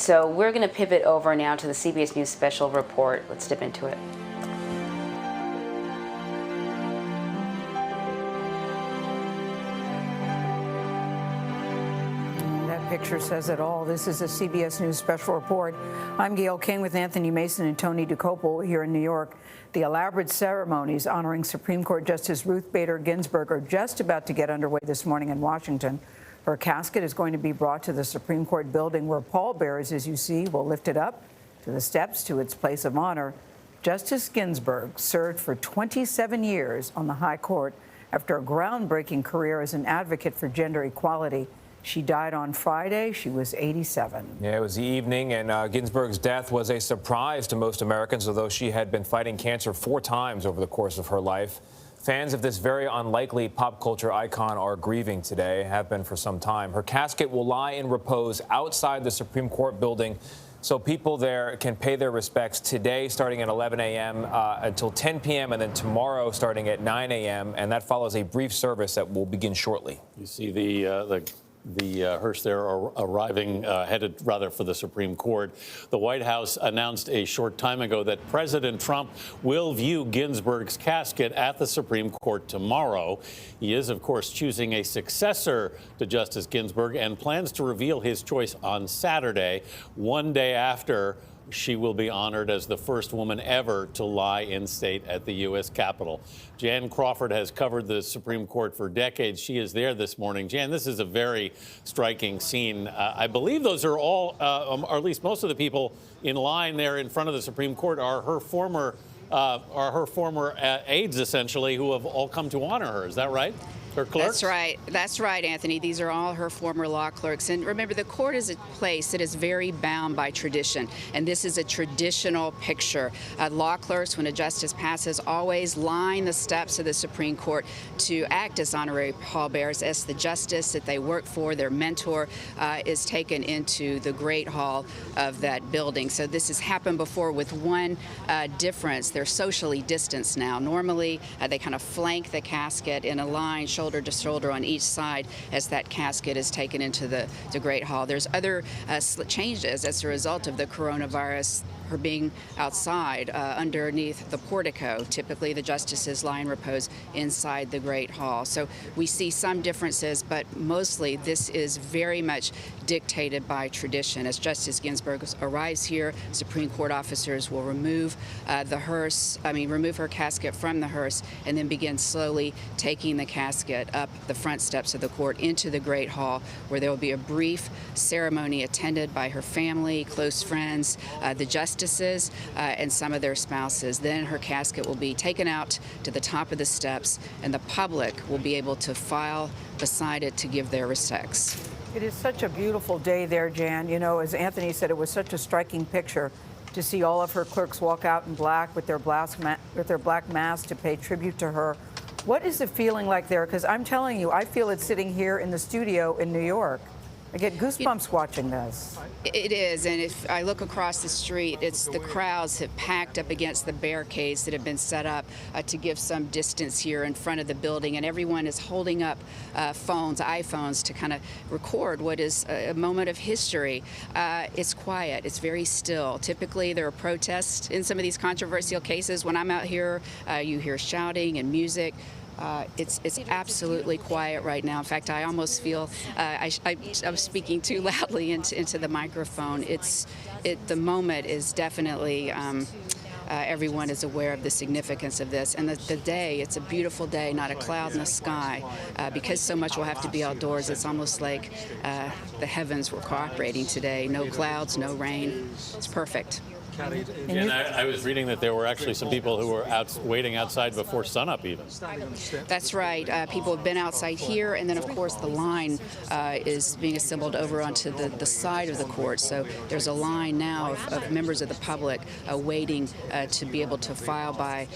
So we're going to pivot over now to the CBS News special report. Let's dip into it. Picture says it all. This is a CBS News special report. I'm Gayle King with Anthony Mason and Tony Dokoupil here in New York. The elaborate ceremonies honoring Supreme Court Justice Ruth Bader Ginsburg are just about to get underway this morning in Washington. Her casket is going to be brought to the Supreme Court building, where pallbearers, as you see, will lift it up to the steps to its place of honor. Justice Ginsburg served for 27 years on the High Court after a groundbreaking career as an advocate for gender equality. She died on Friday. She was 87. Yeah, it was the evening, and Ginsburg's death was a surprise to most Americans, although she had been fighting cancer 4 times over the course of her life. Fans of this very unlikely pop culture icon are grieving today, have been for some time. Her casket will lie in repose outside the Supreme Court building, so people there can pay their respects today starting at 11 a.m. Until 10 p.m. and then tomorrow starting at 9 a.m. And that follows a brief service that will begin shortly. You see the hearse there are arriving, headed rather for the Supreme Court. The White House announced a short time ago that President Trump will view Ginsburg's casket at the Supreme Court tomorrow. He is, of course, choosing a successor to Justice Ginsburg and plans to reveal his choice on Saturday, one day after she will be honored as the first woman ever to lie in state at the U.S. Capitol. Jan Crawford has covered the Supreme Court for decades. She is there this morning. Jan, this is a very striking scene. I believe those are all, or at least most of the people in line there in front of the Supreme Court are her former aides, essentially, who have all come to honor her. Is that right? Her clerks? That's right, Anthony. These are all her former law clerks. And remember, the court is a place that is very bound by tradition. And this is a traditional picture. Law clerks, when a justice passes, always line the steps of the Supreme Court to act as honorary pallbearers as the justice that they work for, their mentor, is taken into the Great Hall of that building. So this has happened before with one difference. They're socially distanced now. Normally, they kind of flank the casket in a line, shoulder to shoulder on each side, as that casket is taken into the Great Hall. There's other changes as a result of the coronavirus, her being outside underneath the portico. Typically, the justices lie in repose inside the Great Hall. So we see some differences, but mostly this is very much dictated by tradition. As Justice Ginsburg arrives here, Supreme Court officers will remove remove her casket from the hearse, and then begin slowly taking the casket up the front steps of the court into the Great Hall, where there will be a brief ceremony attended by her family, close friends, the justices, and some of their spouses. Then her casket will be taken out to the top of the steps, and the public will be able to file beside it to give their respects. It is such a beautiful day there, Jan. You know, as Anthony said, it was such a striking picture to see all of her clerks walk out in black with their black masks to pay tribute to her. What is the feeling like there? Because I'm telling you, I feel it sitting here in the studio in New York. I get goosebumps watching this. It is, and if I look across the street, it's the crowds have packed up against the barricades that have been set up to give some distance here in front of the building, and everyone is holding up iPhones to kind of record what is a moment of history. It's quiet, it's very still. Typically there are protests in some of these controversial cases. When I'm out here, you hear shouting and music. It's absolutely quiet right now. In fact, I almost feel I'm speaking too loudly into the microphone. The moment is definitely everyone is aware of the significance of this. And the day, it's a beautiful day, not a cloud in the sky. Because so much will have to be outdoors, it's almost like the heavens were cooperating today. No clouds, no rain. It's perfect. And I was reading that there were actually some people who were waiting outside before sunup even. That's right. People have been outside here, and then, of course, the line is being assembled over onto the side of the court. So there's a line now of members of the public waiting to be able to file by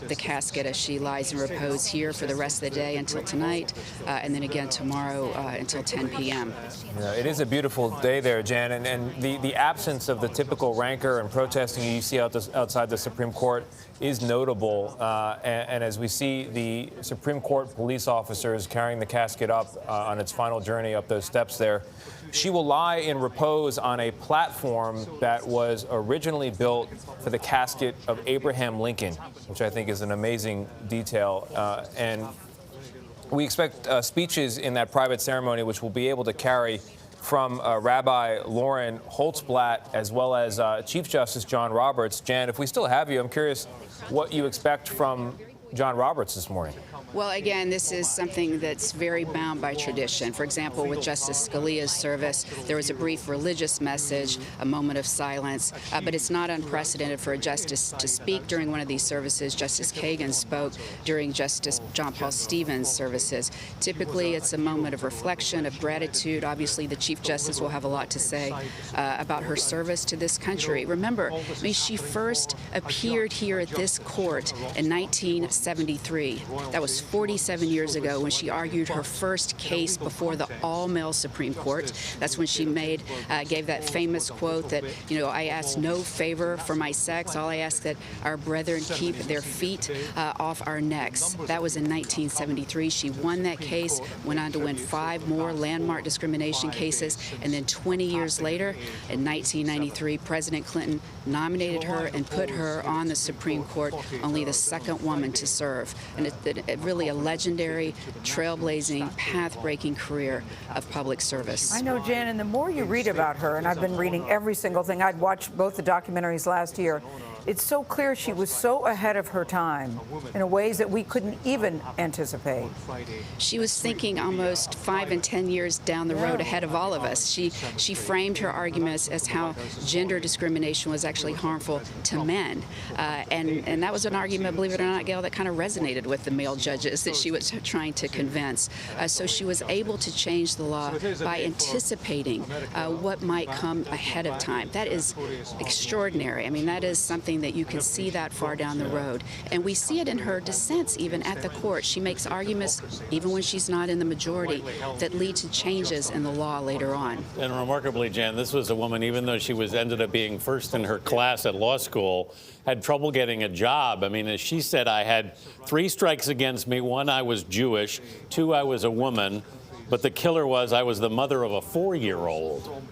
the casket as she lies in repose here for the rest of the day until tonight, and then again tomorrow until 10 p.m. Yeah, it is a beautiful day there, Jan, and the absence of the typical rancor and protesting you see outside the Supreme Court is notable. And as we see the Supreme Court police officers carrying the casket up on its final journey up those steps there, she will lie in repose on a platform that was originally built for the casket of Abraham Lincoln, which I think is an amazing detail. And we expect speeches in that private ceremony, which we'll be able to carry from Rabbi Lauren Holtzblatt, as well as Chief Justice John Roberts. Jan, if we still have you, I'm curious what you expect from John Roberts this morning. Well, again, this is something that's very bound by tradition. For example, with Justice Scalia's service, there was a brief religious message, a moment of silence, but it's not unprecedented for a justice to speak during one of these services. Justice Kagan spoke during Justice John Paul Stevens' services. Typically, it's a moment of reflection, of gratitude. Obviously, the Chief Justice will have a lot to say about her service to this country. Remember, I mean, she first appeared here at this court in 1973. That was 47 years ago when she argued her first case before the all-male Supreme Court. That's when she gave that famous quote that, I ask no favor for my sex. All I ask that our brethren keep their feet off our necks. That was in 1973. She won that case, went on to win 5 more landmark discrimination cases, and then 20 years later, in 1993, President Clinton nominated her and put her on the Supreme Court, only the second woman to serve. And it really a legendary, trailblazing, path-breaking career of public service. I know, Jan, and the more you read about her, and I've been reading every single thing, I'd watched both the documentaries last year, it's so clear she was so ahead of her time in ways that we couldn't even anticipate. She was thinking almost 5 and 10 years down the road ahead of all of us. She framed her arguments as how gender discrimination was actually harmful to men. And that was an argument, believe it or not, Gayle, that kind of resonated with the male judges that she was trying to convince. So she was able to change the law by anticipating what might come ahead of time. That is extraordinary. I mean, that is something that you can see that far down the road. And we see it in her dissents even at the court. She makes arguments, even when she's not in the majority, that lead to changes in the law later on. And remarkably, Jan, this was a woman, even though she ended up being first in her class at law school, had trouble getting a job. I mean, as she said, I had 3 strikes against me. 1, I was Jewish. 2, I was a woman. But the killer was I was the mother of a 4-year-old.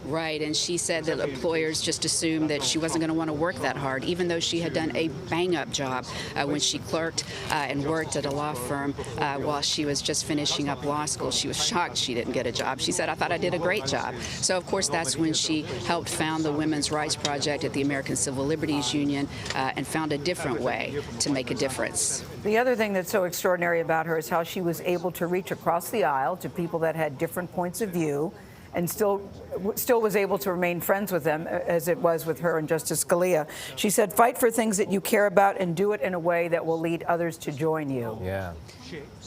Right, and she said that employers just assumed that she wasn't going to want to work that hard, even though she had done a bang-up job when she clerked and worked at a law firm while she was just finishing up law school. She was shocked she didn't get a job. She said, I thought I did a great job. So, of course, that's when she helped found the Women's Rights Project at the American Civil Liberties Union and found a different way to make a difference. The other thing that's so extraordinary about her is how she was able to reach across the aisle to people that had different points of view and still was able to remain friends with them, as it was with her and Justice Scalia. She said, fight for things that you care about and do it in a way that will lead others to join you. Yeah.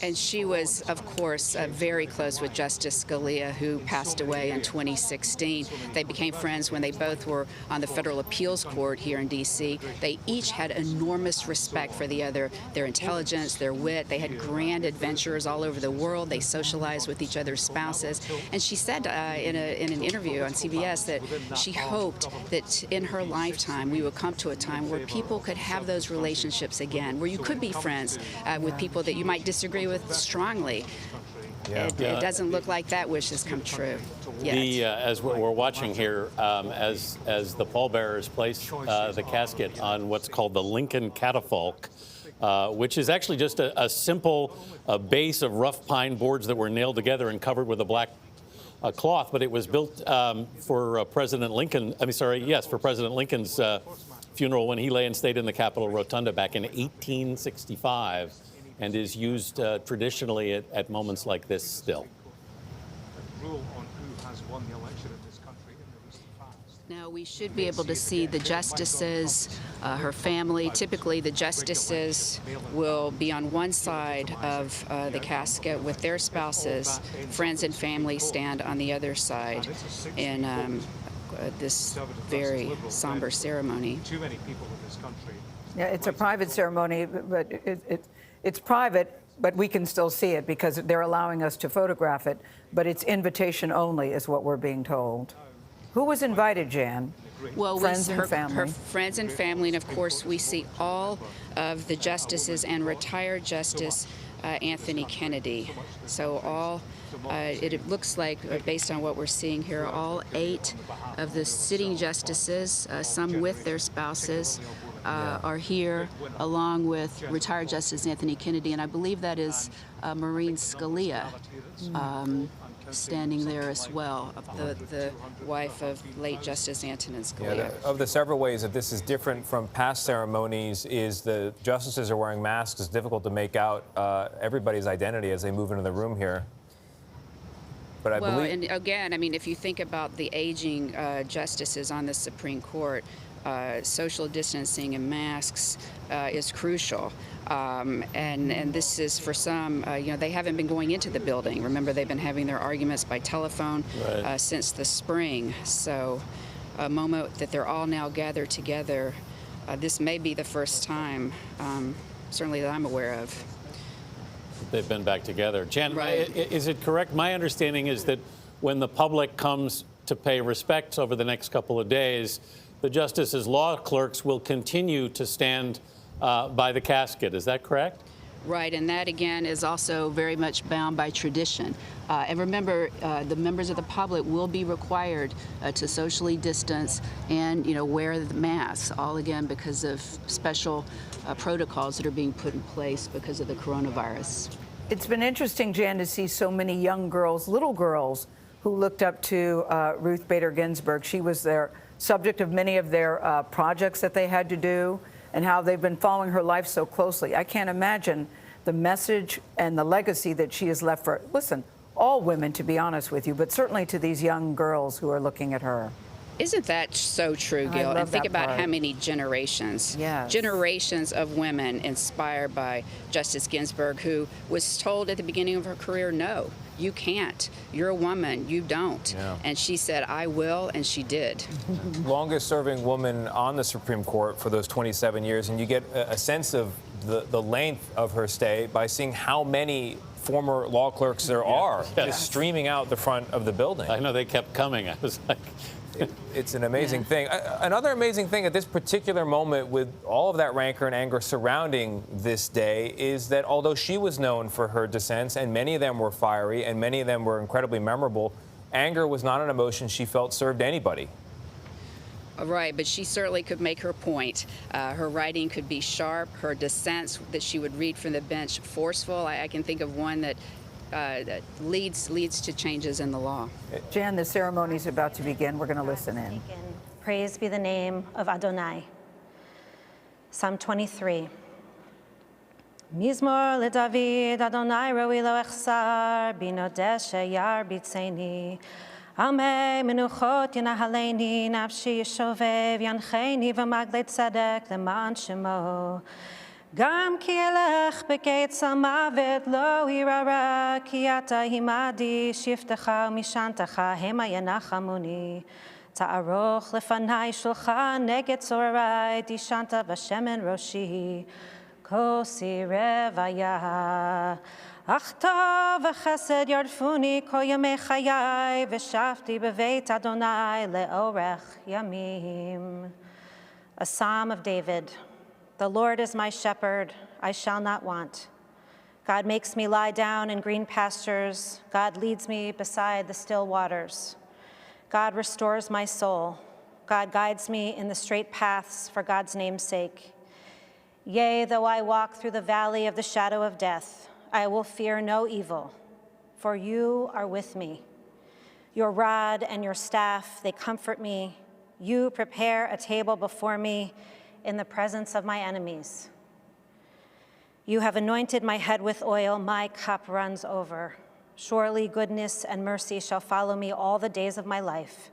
And she was, of course, very close with Justice Scalia, who passed away in 2016. They became friends when they both were on the federal appeals court here in D.C. They each had enormous respect for the other, their intelligence, their wit. They had grand adventures all over the world. They socialized with each other's spouses. And she said in an interview on CBS that she hoped that in her lifetime we would come to a time where people could have those relationships again, where you could be friends with people that you might disagree with strongly. Yeah. It doesn't look like that wish has come true yet. As we're watching here, as the pallbearers place the casket on what's called the Lincoln Catapult, which is actually just a simple base of rough pine boards that were nailed together and covered with a black cloth, but it was built for President Lincoln. For President Lincoln's funeral when he lay in state in the Capitol Rotunda back in 1865. And is used traditionally at moments like this still. Now, we should be able to see the justices, her family. Typically, the justices will be on one side of the casket with their spouses. Friends and family stand on the other side in this very somber ceremony. Yeah, it's a private ceremony, but it's private, but we can still see it because they're allowing us to photograph it. But it's invitation only is what we're being told. Who was invited, Jan? Well, friends and family. Her friends and family, and of course we see all of the justices and retired Justice Anthony Kennedy. So all, it looks like, based on what we're seeing here, all 8 of the sitting justices, some with their spouses, are here, along with retired Justice Anthony Kennedy, and I believe that is Maureen Scalia standing there as well, the wife of late Justice Antonin Scalia. Yeah, of the several ways that this is different from past ceremonies is the justices are wearing masks. It's difficult to make out everybody's identity as they move into the room here. But I believe... and again, I mean, if you think about the aging justices on the Supreme Court, social distancing and masks is crucial. And this is for some, they haven't been going into the building. Remember, they've been having their arguments by telephone since the spring. So a moment that they're all now gathered together, this may be the first time, certainly that I'm aware of. They've been back together. Jan, Right. Is it correct? My understanding is that when the public comes to pay respects over the next couple of days, the justices' law clerks will continue to stand by the casket. Is that correct? Right, and that again is also very much bound by tradition. And remember, the members of the public will be required to socially distance and, wear the masks, all again because of special protocols that are being put in place because of the coronavirus. It's been interesting, Jan, to see so many young girls, little girls, who looked up to Ruth Bader Ginsburg. She was their subject of many of their projects that they had to do, and how they've been following her life so closely. I can't imagine the message and the legacy that she has left for, listen, all women, to be honest with you, but certainly to these young girls who are looking at her. Isn't that so true, Gail? And think about part. how many generations, generations of women inspired by Justice Ginsburg, who was told at the beginning of her career, no, you can't. You're a woman. You don't. Yeah. And she said, I will, and she did. Longest serving woman on the Supreme Court for those 27 years, and you get a sense of the length of her stay by seeing how many former law clerks there are just streaming out the front of the building. I know, they kept coming. I was like... It's an amazing thing. Another amazing thing at this particular moment, with all of that rancor and anger surrounding this day, is that although she was known for her dissents, and many of them were fiery, and many of them were incredibly memorable, anger was not an emotion she felt served anybody. Right, but she certainly could make her point. Her writing could be sharp. Her dissents that she would read from the bench forceful. I can think of one that leads to changes in the law. Jan, the ceremony is about to begin. We're going to listen in. Praise be the name of Adonai. Psalm 23. Mizmor leDavid, Adonai roi lo echsar, binodeh sheyar bitzeni. Amei menuchot yinahaleni, nafshi yishovev yancheni, v'maglei tzedek leman shemo. Gam ki elech b'ketz ha'mavet lo hirara, ki ata himadi shiftecha u'mishantecha hema yanachamuni. Ta'aroch lefanai shulchan neged tzorarai, dishanta v'shemen roshi, kosi revaya. Achta v'chesed yardfuni kol yamei chayai, v'shafti b'veit Adonai le'orech yamim. A Psalm of David. The Lord is my shepherd, I shall not want. God makes me lie down in green pastures. God leads me beside the still waters. God restores my soul. God guides me in the straight paths for God's name's sake. Yea, though I walk through the valley of the shadow of death, I will fear no evil, for you are with me. Your rod and your staff, they comfort me. You prepare a table before me in the presence of my enemies. You have anointed my head with oil, my cup runs over. Surely goodness and mercy shall follow me all the days of my life,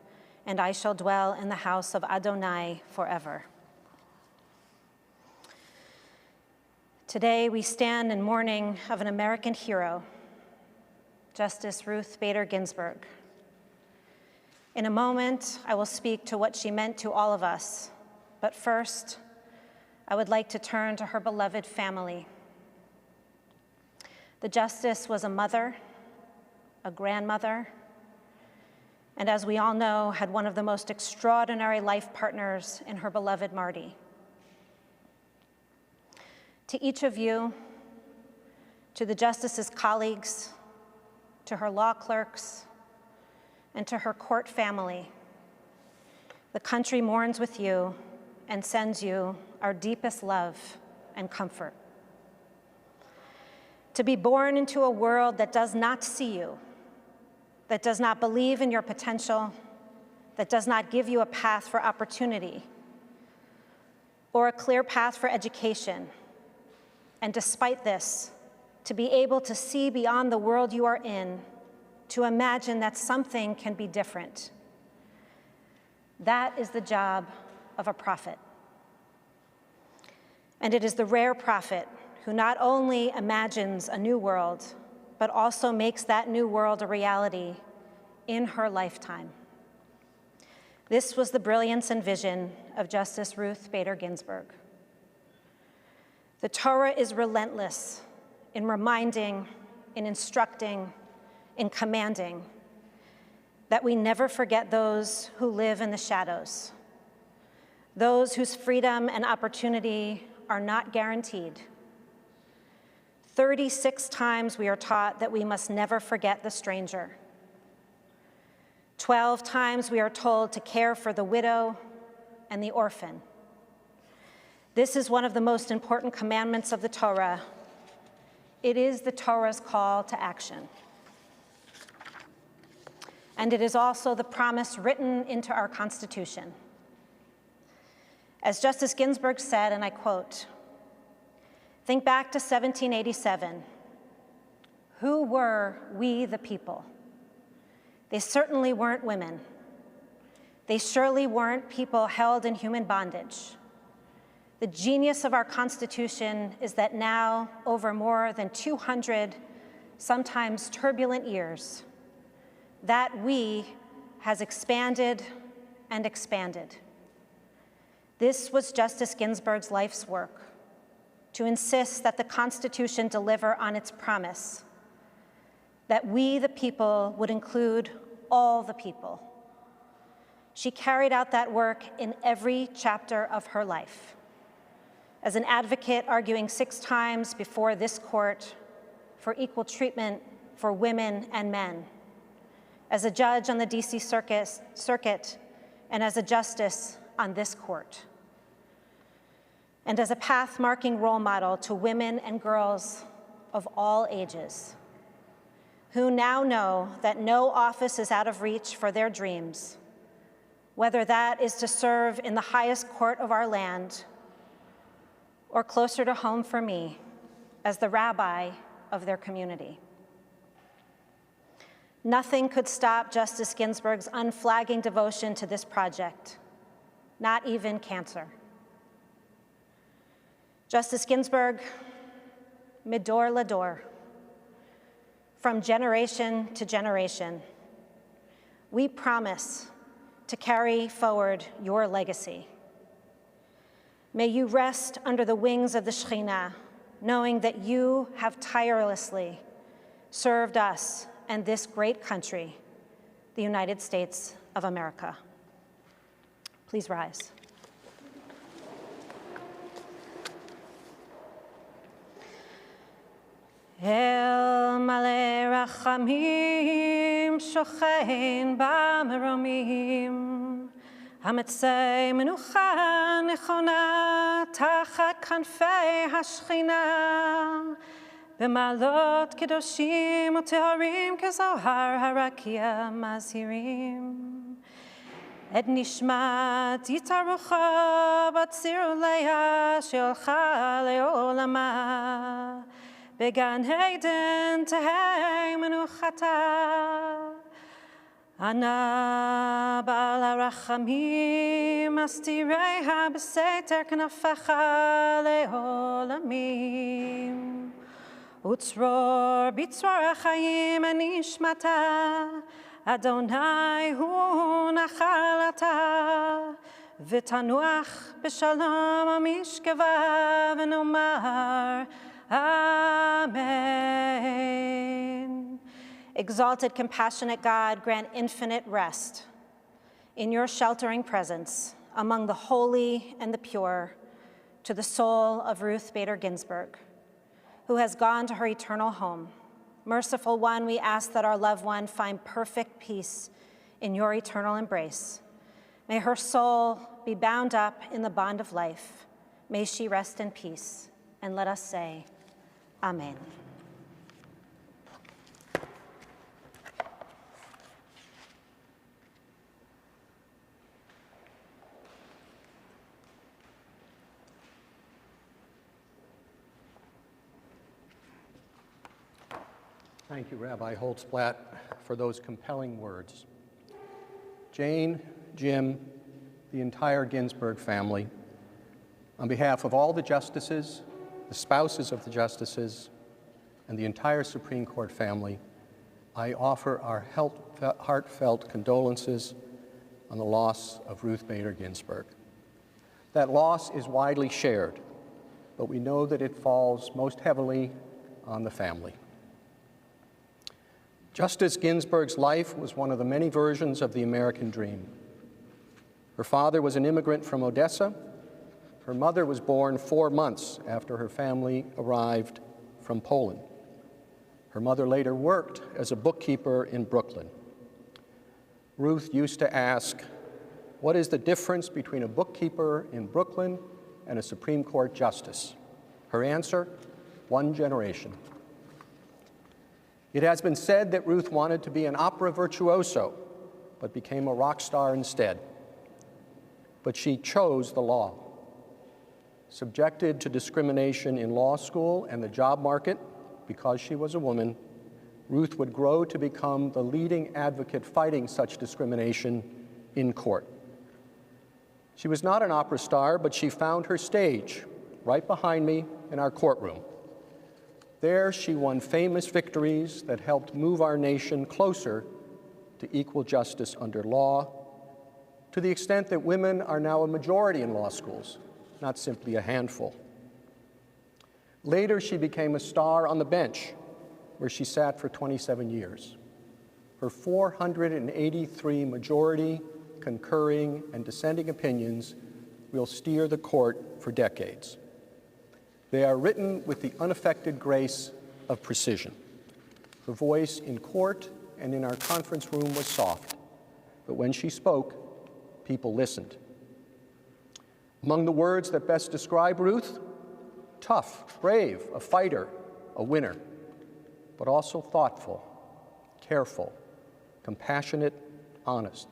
and I shall dwell in the house of Adonai forever. Today we stand in mourning of an American hero, Justice Ruth Bader Ginsburg. In a moment, I will speak to what she meant to all of us, but first, I would like to turn to her beloved family. The Justice was a mother, a grandmother, and as we all know, had one of the most extraordinary life partners in her beloved Marty. To each of you, to the justice's colleagues, to her law clerks, and to her court family, the country mourns with you and sends you our deepest love and comfort. To be born into a world that does not see you, that does not believe in your potential, that does not give you a path for opportunity or a clear path for education, and despite this, to be able to see beyond the world you are in, to imagine that something can be different. That is the job of a prophet. And it is the rare prophet who not only imagines a new world, but also makes that new world a reality in her lifetime. This was the brilliance and vision of Justice Ruth Bader Ginsburg. The Torah is relentless in reminding, in instructing, in commanding that we never forget those who live in the shadows, those whose freedom and opportunity are not guaranteed. 36 times we are taught that we must never forget the stranger. 12 times we are told to care for the widow and the orphan. This is one of the most important commandments of the Torah. It is the Torah's call to action. And it is also the promise written into our Constitution. As Justice Ginsburg said, and I quote, "Think back to 1787. Who were we the people? They certainly weren't women. They surely weren't people held in human bondage. The genius of our Constitution is that now, over more than 200, sometimes turbulent years, that we has expanded and expanded. This was Justice Ginsburg's life's work, to insist that the Constitution deliver on its promise, that we, the people, would include all the people. She carried out that work in every chapter of her life. As an advocate arguing 6 times before this court for equal treatment for women and men, as a judge on the DC circuit, and as a justice on this court, and as a path-marking role model to women and girls of all ages, who now know that no office is out of reach for their dreams, whether that is to serve in the highest court of our land or closer to home for me as the rabbi of their community. Nothing could stop Justice Ginsburg's unflagging devotion to this project, not even cancer. Justice Ginsburg, midor lador, from generation to generation, we promise to carry forward your legacy. May you rest under the wings of the Shekhinah, knowing that you have tirelessly served us and this great country, the United States of America. Please rise. El male rachamim shochein b'meromim hametzei menucha nechona tachat kanfei hashchina b'malot kedoshim uteharim kezohar harakia mazhirim et nishmat yitarucha batzir leia shelcha leolama Began Hayden to Hay Menuchata Ana Bala Rachamim Astireha Beseter Knafecha Leolamim Utzror Bitzror Achayim Anishmata Adonai Hu Nachalata V'tanuach B'shalom Amishkeva V'nomar Amen. Exalted, compassionate God, grant infinite rest in your sheltering presence among the holy and the pure to the soul of Ruth Bader Ginsburg, who has gone to her eternal home. Merciful One, we ask that our loved one find perfect peace in your eternal embrace. May her soul be bound up in the bond of life. May she rest in peace. And let us say, Amen. Thank you, Rabbi Holtzblatt, for those compelling words. Jane, Jim, the entire Ginsburg family, on behalf of all the justices, the spouses of the justices, and the entire Supreme Court family, I offer our heartfelt condolences on the loss of Ruth Bader Ginsburg. That loss is widely shared, but we know that it falls most heavily on the family. Justice Ginsburg's life was one of the many versions of the American dream. Her father was an immigrant from Odessa. Her mother was born 4 months after her family arrived from Poland. Her mother later worked as a bookkeeper in Brooklyn. Ruth used to ask, what is the difference between a bookkeeper in Brooklyn and a Supreme Court justice? Her answer, 1 generation. It has been said that Ruth wanted to be an opera virtuoso, but became a rock star instead. But she chose the law. Subjected to discrimination in law school and the job market because she was a woman, Ruth would grow to become the leading advocate fighting such discrimination in court. She was not an opera star, but she found her stage right behind me in our courtroom. There, she won famous victories that helped move our nation closer to equal justice under law, to the extent that women are now a majority in law schools, not simply a handful. Later, she became a star on the bench, where she sat for 27 years. Her 483 majority, concurring, and dissenting opinions will steer the court for decades. They are written with the unaffected grace of precision. Her voice in court and in our conference room was soft, but when she spoke, people listened. Among the words that best describe Ruth, tough, brave, a fighter, a winner, but also thoughtful, careful, compassionate, honest.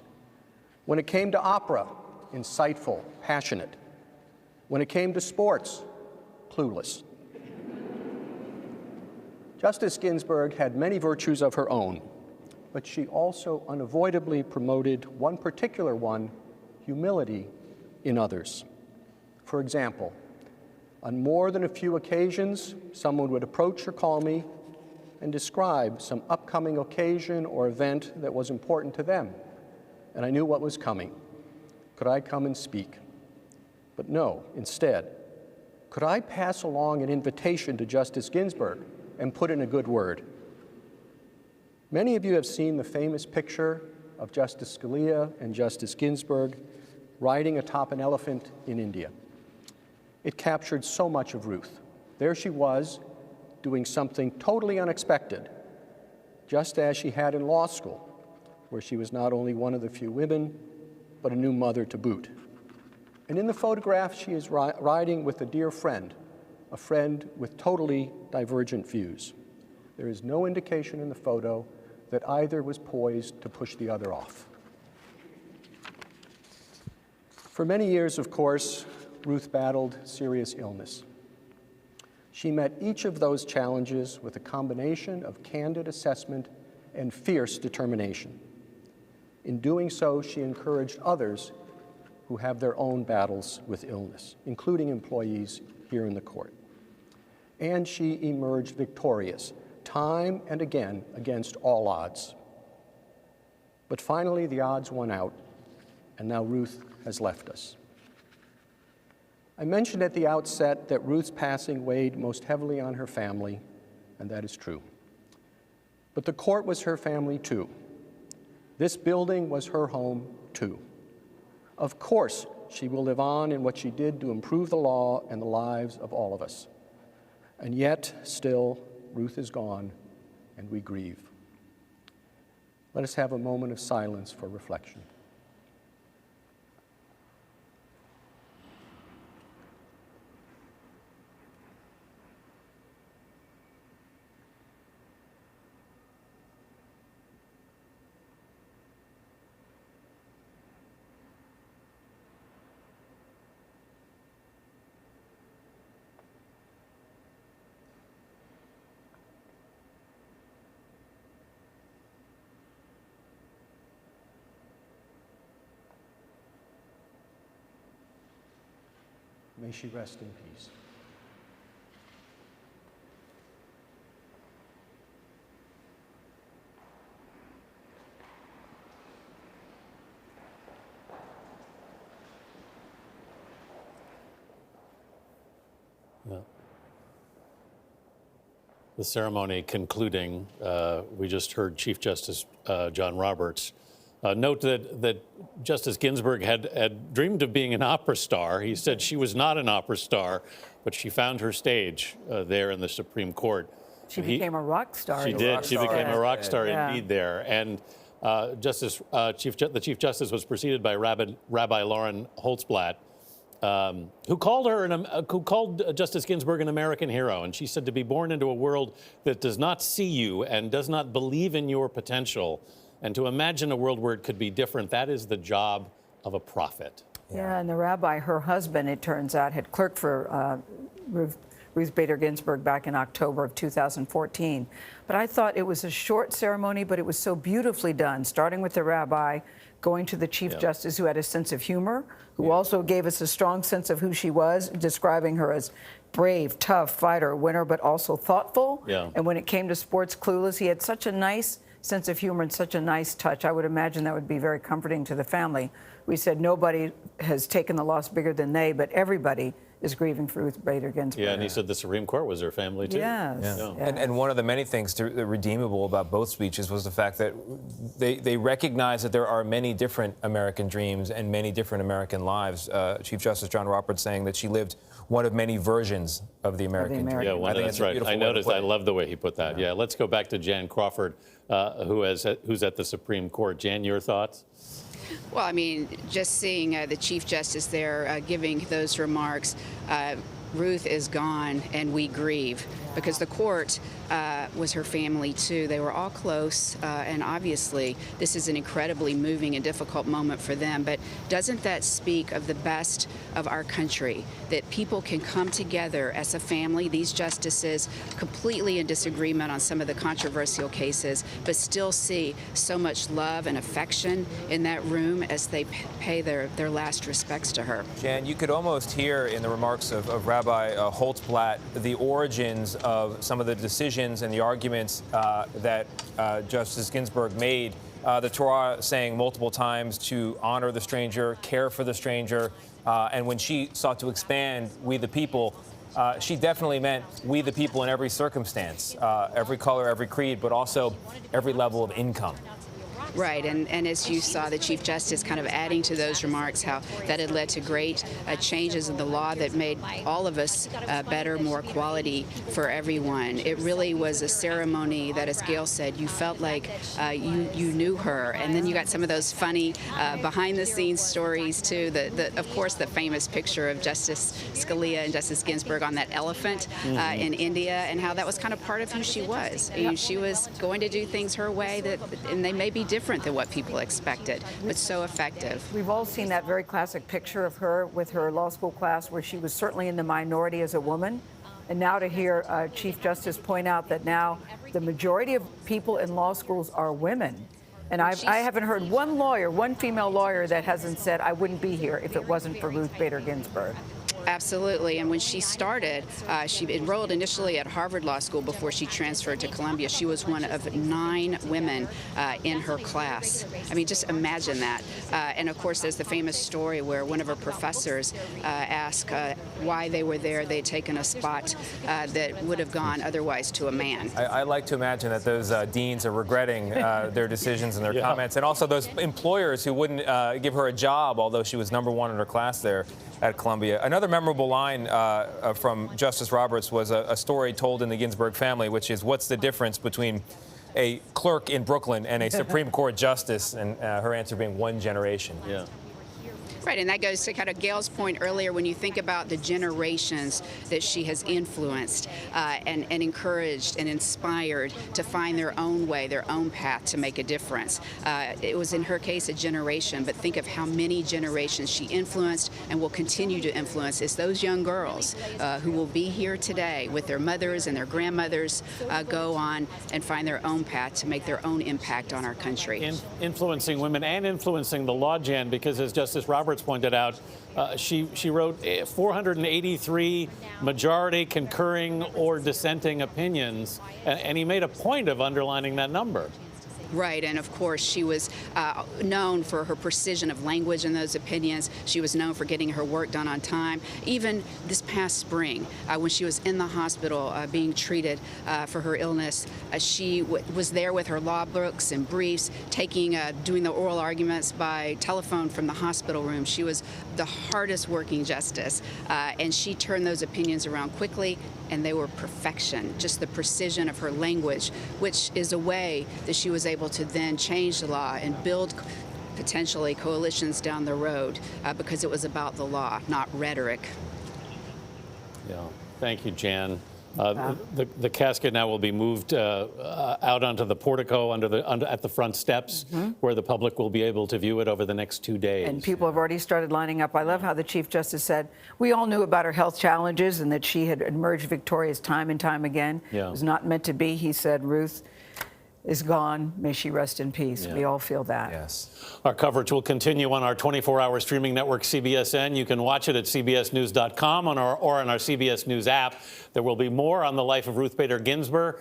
When it came to opera, insightful, passionate. When it came to sports, clueless. Justice Ginsburg had many virtues of her own, but she also unavoidably promoted one particular one, humility in others. For example, on more than a few occasions, someone would approach or call me and describe some upcoming occasion or event that was important to them, and I knew what was coming. Could I come and speak? But no, instead, could I pass along an invitation to Justice Ginsburg and put in a good word? Many of you have seen the famous picture of Justice Scalia and Justice Ginsburg riding atop an elephant in India. It captured so much of Ruth. There she was, doing something totally unexpected, just as she had in law school, where she was not only one of the few women, but a new mother to boot. And in the photograph, she is riding with a dear friend, a friend with totally divergent views. There is no indication in the photo that either was poised to push the other off. For many years, of course, Ruth battled serious illness. She met each of those challenges with a combination of candid assessment and fierce determination. In doing so, she encouraged others who have their own battles with illness, including employees here in the court. And she emerged victorious, time and again, against all odds. But finally, the odds won out, and now Ruth has left us. I mentioned at the outset that Ruth's passing weighed most heavily on her family, and that is true. But the court was her family, too. This building was her home, too. Of course, she will live on in what she did to improve the law and the lives of all of us. And yet, still, Ruth is gone, and we grieve. Let us have a moment of silence for reflection. May she rest in peace. Yeah. The ceremony concluding, we just heard Chief Justice John Roberts note that Justice Ginsburg had dreamed of being an opera star. He said she was not an opera star, but she found her stage there in the Supreme Court. She became a rock star. She did. She became a rock star indeed there. And the Chief Justice was preceded by Rabbi Lauren Holtzblatt, who called Justice Ginsburg an American hero. And she said, to be born into a world that does not see you and does not believe in your potential, and to imagine a world where it could be different, that is the job of a prophet. Yeah, and the rabbi, her husband, it turns out, had clerked for Ruth Bader Ginsburg back in October of 2014. But I thought it was a short ceremony, but it was so beautifully done, starting with the rabbi, going to the Chief Justice, who had a sense of humor, who also gave us a strong sense of who she was, describing her as brave, tough, fighter, winner, but also thoughtful. Yeah. And when it came to sports, clueless. He had such a nice sense of humor and such a nice touch. I would imagine that would be very comforting to the family. We said nobody has taken the loss bigger than they, but everybody is grieving for Ruth Bader Ginsburg. Yeah, and he said the Supreme Court was her family, too. Yes. Yeah. Yeah. And one of the many things redeemable about both speeches was the fact that they recognize that there are many different American dreams and many different American lives. Chief Justice John Roberts saying that she lived one of many versions of the American dream. Yeah, that's right. I noticed. I love the way he put that. Yeah, let's go back to Jan Crawford, who's at the Supreme Court. Jan, your thoughts? Well, I mean, just seeing the Chief Justice there giving those remarks, Ruth is gone and we grieve, because the court was her family too. They were all close, and obviously this is an incredibly moving and difficult moment for them. But doesn't that speak of the best of our country, that people can come together as a family, these justices completely in disagreement on some of the controversial cases, but still see so much love and affection in that room as they pay their last respects to her. Jan, you could almost hear in the remarks of Rabbi Holtzblatt the origins of some of the decisions and the arguments that Justice Ginsburg made. The Torah saying multiple times to honor the stranger, care for the stranger, and when she sought to expand we the people, she definitely meant we the people in every circumstance, every color, every creed, but also every level of income. Right, and as you saw, the Chief Justice kind of adding to those remarks how that had led to great changes in the law that made all of us better, more equality for everyone. It really was a ceremony that, as Gayle said, you felt like you knew her. And then you got some of those funny behind-the-scenes stories, too. Of course, the famous picture of Justice Scalia and Justice Ginsburg on that elephant in India, and how that was kind of part of who she was. And she was going to do things her way, and they may be different than what people expected, but so effective. We've all seen that very classic picture of her with her law school class, where she was certainly in the minority as a woman. And now to hear Chief Justice point out that now the majority of people in law schools are women. And I haven't heard one female lawyer that hasn't said, I wouldn't be here if it wasn't for Ruth Bader Ginsburg. Absolutely. And when she started, she enrolled initially at Harvard Law School before she transferred to Columbia. She was one of 9 women in her class. I mean, just imagine that. And of course, there's the famous story where one of her professors asked why they were there. They'd taken a spot that would have gone otherwise to a man. I like to imagine that those deans are regretting their decisions and their comments, and also those employers who wouldn't give her a job, although she was #1 in her class there at Columbia. Another memorable line from Justice Roberts was a story told in the Ginsburg family, which is, what's the difference between a clerk in Brooklyn and a Supreme Court justice? And her answer being 1 generation. Yeah. Right, and that goes to kind of Gayle's point earlier when you think about the generations that she has influenced and encouraged and inspired to find their own way, their own path to make a difference. It was, in her case, a generation, but think of how many generations she influenced and will continue to influence. It's those young girls who will be here today with their mothers and their grandmothers go on and find their own path to make their own impact on our country. Influencing women and influencing the law, Jan, because as Justice Roberts pointed out, she wrote 483 majority, concurring, or dissenting opinions, and he made a point of underlining that number. Right, and of course she was known for her precision of language in those opinions. She was known for getting her work done on time. Even this past spring, when she was in the hospital being treated for her illness, she was there with her law books and briefs, doing the oral arguments by telephone from the hospital room. She was the hardest working justice, and she turned those opinions around quickly, and they were perfection, just the precision of her language, which is a way that she was able to then change the law and build potentially coalitions down the road because it was about the law, not rhetoric. Yeah. Thank you, Jan. The casket now will be moved out onto the portico at the front steps, where the public will be able to view it over the next 2 days. And people have already started lining up. I love how the Chief Justice said, we all knew about her health challenges and that she had emerged victorious time and time again. Yeah. It was not meant to be. He said, Ruth is gone. May she rest in peace. Yeah. We all feel that. Yes. Our coverage will continue on our 24-hour streaming network, CBSN. You can watch it at cbsnews.com or on our CBS News app. There will be more on the life of Ruth Bader Ginsburg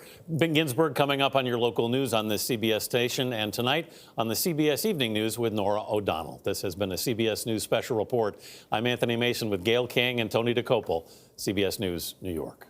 coming up on your local news on this CBS station, and tonight on the CBS Evening News with Norah O'Donnell. This has been a CBS News Special Report. I'm Anthony Mason with Gayle King and Tony Dokoupil, CBS News, New York.